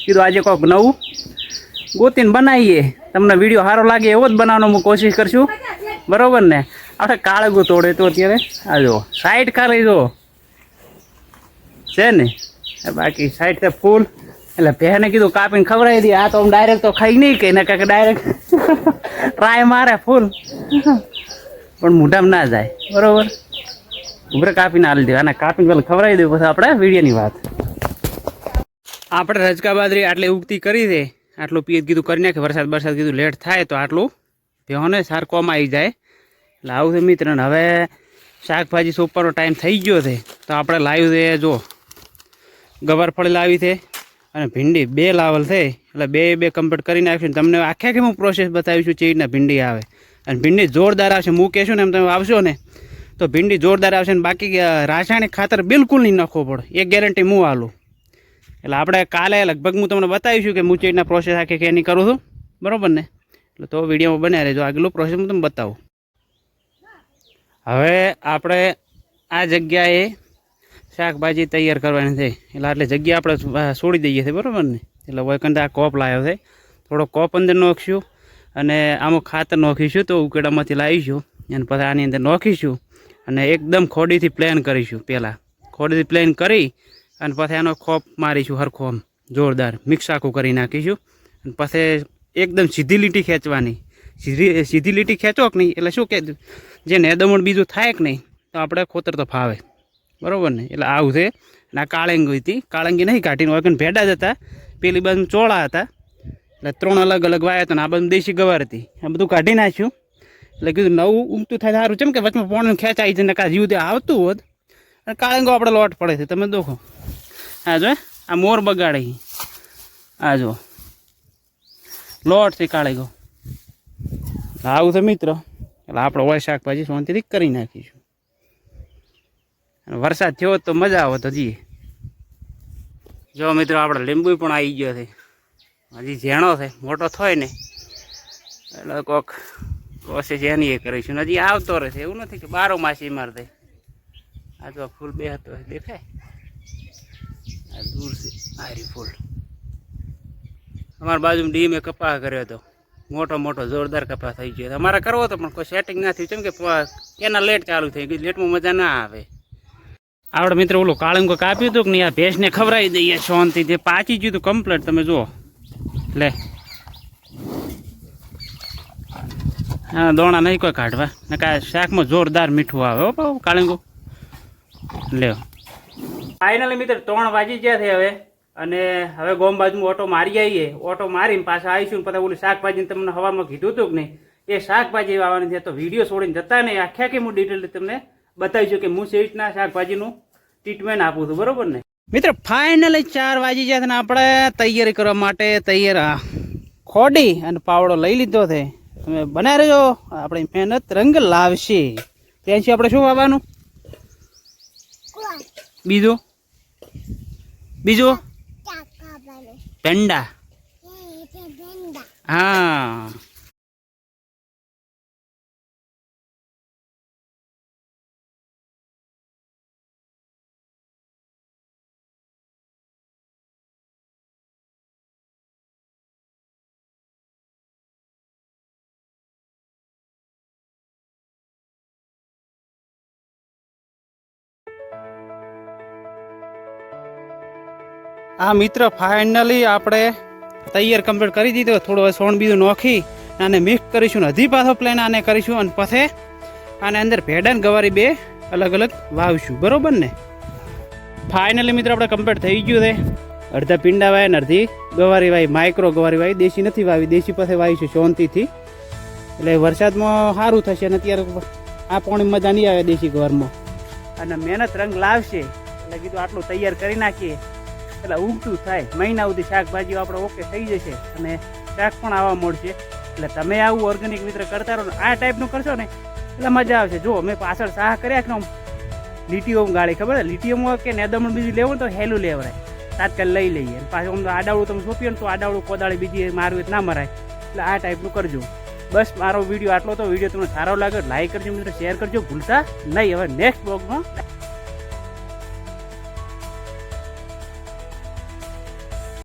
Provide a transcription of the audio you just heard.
કીધું આજે કોઈક નવું ગોતીને બનાવીએ, તમને વિડીયો સારો લાગે એવો જ બનાવવાનો હું કોશિશ કરશું, બરાબર ને? આપણે કાળગું તોડે તો અત્યારે આ જો સાઈડ ખાલી જો છે ને, બાકી સાઈડ છે ફૂલ. એટલે પહેને કીધું કાપીને ખવડાવી દઈએ. આ તો આમ ડાયરેક્ટ તો ખાઈ નહીં કે ના કાંઈક ડાયરેક્ટ ટ્રાય મારે ફૂલ, પણ મોઢામાં ના જાય, બરાબર? ઉભરે કાપીને હાલી દે, અને કાપીને પેલા ખવડાવી દઉં, પછી આપણે વિડીયોની વાત. આપણે રજકા બાજરી આટલી ઉગતી કરી દે, આટલું પિયત કીધું કરી નાખે. વરસાદ કીધું લેટ થાય તો આટલું ભેહોને સારકોમાં આવી જાય. એટલે આવું છે મિત્ર. ને હવે શાકભાજી સોંપવાનો ટાઈમ થઈ ગયો છે, તો આપણે લાવ્યું છે જો ગવારફળી લાવી છે અને ભીંડી 2 લાવેલ છે. એટલે બે કમ્પ્લીટ કરી નાખીશું. તમને આખે હું પ્રોસેસ બતાવીશું ચેવી રીતના ભીંડી આવે. અને ભીંડી જોરદાર આવશે. હું કહેશું ને એમ તમે આવશો ને તો ભીંડી જોરદાર આવશે. ને બાકી રાસાયણિક ખાતર બિલકુલ નહીં નાખવું પડે, એ ગેરંટી હું આલું. એટલે આપણે કાલે લગભગ હું તમને બતાવીશું કે હું ચેટના પ્રોસેસ આખી કે એની કરું છું, બરાબર ને? એટલે તો વિડીયોમાં બનાવી રહેજો, આગલું પ્રોસેસ હું તમને બતાવું. હવે આપણે આ જગ્યાએ શાકભાજી તૈયાર કરવાની છે. એટલે આટલી જગ્યા આપણે છોડી દઈએ છીએ, બરાબર ને? એટલે વૈકંઠ આ કોપ લાવ્યો છે, થોડો કોપ અંદર નાખીશું અને આમાં ખાતર નાખીશું, તો ઉકેડામાંથી લાવીશું અને પછી આની અંદર નાખીશું અને એકદમ ખોડીથી પ્લેન કરીશું. પહેલાં ખોડીથી પ્લેન કરી અને પછી આનો ખોપ મારીશું હરખો આમ જોરદાર મિક્સ આખું કરી નાખીશું. અને પછી એકદમ સીધી લીટી ખેંચવાની. સીધી લીટી ખેંચો કે નહીં એટલે શું કે જે નેદમણ બીજું થાય કે નહીં તો આપણે ખોતર તો ફાવે, બરાબર ને? એટલે આવું છે. અને આ કાળંગી હતી, કાળંગી નહીં કાઢીને હોય ભેડા જ હતા, પેલી બાજુ ચોળા હતા. એટલે 3 અલગ અલગ વાયા હતા ને આ બાજુ દેશી ગવાર હતી. આ બધું કાઢી નાખ્યું. એટલે કીધું નવું ઉગતું થાય સારું, કેમ કે વચમાં પોણનું ખેંચાઈ જાય ને કાં જીવ તે આવતું હોત. અને કાળંગો આપણે લોટ પડે છે, તમે દેખો. આ જો આ મોર બગાડે, આ જો લોટ છે કાળંગો. આવું છે મિત્ર. એટલે આપણે હોય શાકભાજી શાંતિથી કરી નાખીશું. વરસાદ થયો તો મજા આવે તો જઈએ. જો મિત્રો આપણે લીંબુ પણ આવી ગયો છે, હજી ઝેણો છે, મોટો થાય ને એટલે કોક પ્રોસેસ એની એ કરીશું. હજી આવતો રહેશે, એવું નથી કે 12 માસી મારતે. આ તો ફૂલ 2 હતો દેખાય, આ દૂર છે આરી ફૂલ. અમારા બાજુમાં ડીમે કપા કર્યો હતો, મોટો જોરદાર કપા થઈ ગયો. અમારે કરવો હતો પણ કોઈ સેટિંગ ના થયું, કેમ કે એના લેટ ચાલુ થઈ ગઈ. લેટમાં મજા ના આવે. આપણે મિત્રો ઓલું કાળંગો કાપ્યું હતું કે નહીં, આ ભેંસને ખવડાવી દઈએ શાંતિથી. પાચી ગયું હતું કમ્પ્લીટ, તમે જુઓ. લે હા, દોણા નહીં કોઈ કાઢવા ને કાંઈ. શાકમાં જોરદાર મીઠું આવે હો કાળંગો. લે ફાઇનલી મિત્ર 3 વાગી ગયા છે હવે. અને હવે ગોમ બાજુમાં ઓટો મારી આવીએ. ઓટો મારીને પાછા આવીશું. પછી ઓલી શાકભાજીને તમને હવામાં કીધું હતું કે નહીં, એ શાકભાજી વાવવાની છે. તો વિડીયો છોડીને જતા નહીં, આખે હું ડિટેલ તમને બતાવીશું કે હું સેવી રીતના શાકભાજીનું ટ્રીટમેન્ટ આપું છું, બરાબર ને મિત્ર? ફાઇનલી 4 વાગી ગયા છે ને આપણે તૈયારી કરવા માટે તૈયાર ખોડી અને પાવડો લઈ લીધો છે. તમે બનાવી રહેજો, આપણી મહેનત રંગ લાવશે. ત્યાંથી આપણે શું વાવવાનું? બીજું પેંડા. હા, આ મિત્ર ફાઇનલી આપણે તૈયાર કમ્પ્લીટ કરી દીધો. થોડું સોણ બીજું નાખી આને મિક્સ કરીશું ને હજી પાછો પ્લેન આને કરીશું. અને પછી આને અંદર ભેડા ને ગવારી 2 અલગ અલગ વાવશું, બરોબર ને? ફાઇનલી મિત્ર આપણે કમ્પ્લીટ થઈ ગયું છે. અડધા પીંડા વાય ને અડધી ગવારી વાય, માઇક્રો ગવારી વાય. દેશી નથી વાવી, દેશી પાસે વાવીશું શાંતિથી. એટલે વરસાદમાં સારું થશે. અને અત્યારે આ પાણી મજા નહીં આવે દેશી ગવારમાં. અને મહેનત રંગ લાવશે. એટલે કીધું આટલું તૈયાર કરી નાખીએ એટલે ઉગતું થાય. મહિના સુધી શાકભાજીઓ આપણે ઓકે થઈ જશે અને શાક પણ આવવા મળશે. એટલે તમે આવું ઓર્ગેનિક મિત્ર કરતા રહો ને આ ટાઈપનું કરશો ને એટલે મજા આવશે. જો મેં પાછળ શાહ કર્યા કે લીટીઓ ગાળી, ખબર લીટીઓમાં કે નેદમણ બીજું લેવું તો હેલું લેવરાય, તાત્કાલ લઈ લઈએ. પાછું આમ આડાવડું તમે સોંપીએ ને તો આડાવડું કોદાળી બીજી મારવી ના મરાય. એટલે આ ટાઈપનું કરજો. બસ મારો વિડીયો આટલો તો. વિડીયો તમને સારો લાગે લાઈક કરજો મિત્રો, શેર કરજો ભૂલતા નહીં. હવે નેક્સ્ટ બ્લોગમાં